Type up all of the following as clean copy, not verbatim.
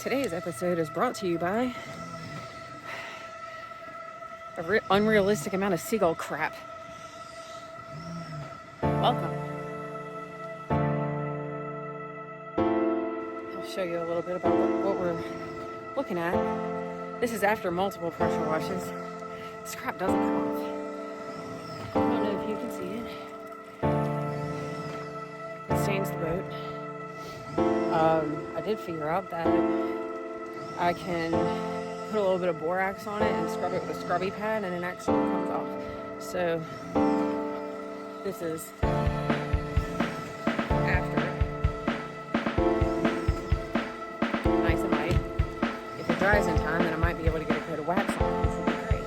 Today's episode is brought to you by an unrealistic amount of seagull crap. Welcome. I'll show you a little bit about what we're looking at. This is after multiple pressure washes. This crap doesn't come off. I don't know if you can see it. It stains the boat. I did figure out that I can put a little bit of borax on it and scrub it with a scrubby pad and it actually comes off. So this is after. Nice and light. If it dries in time, then I might be able to get a coat of wax on it, which would be great.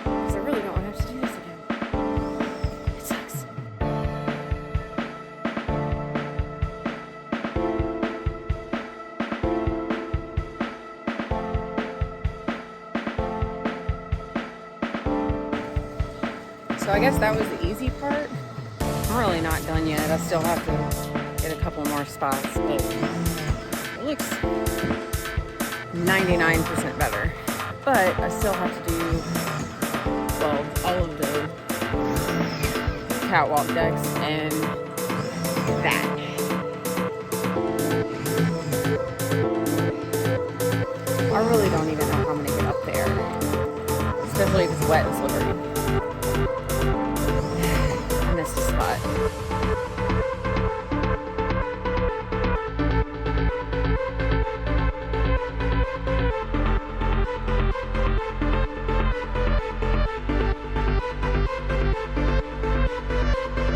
Because I really don't want to have to do this again. It sucks. So I guess that was the easy part. I'm really not done yet. I still have to get a couple more spots, but it looks 99% better. But I still have to do, well, all of the catwalk decks and that. I really don't even know how I'm going to get up there, especially if it's wet and slippery. I missed a spot.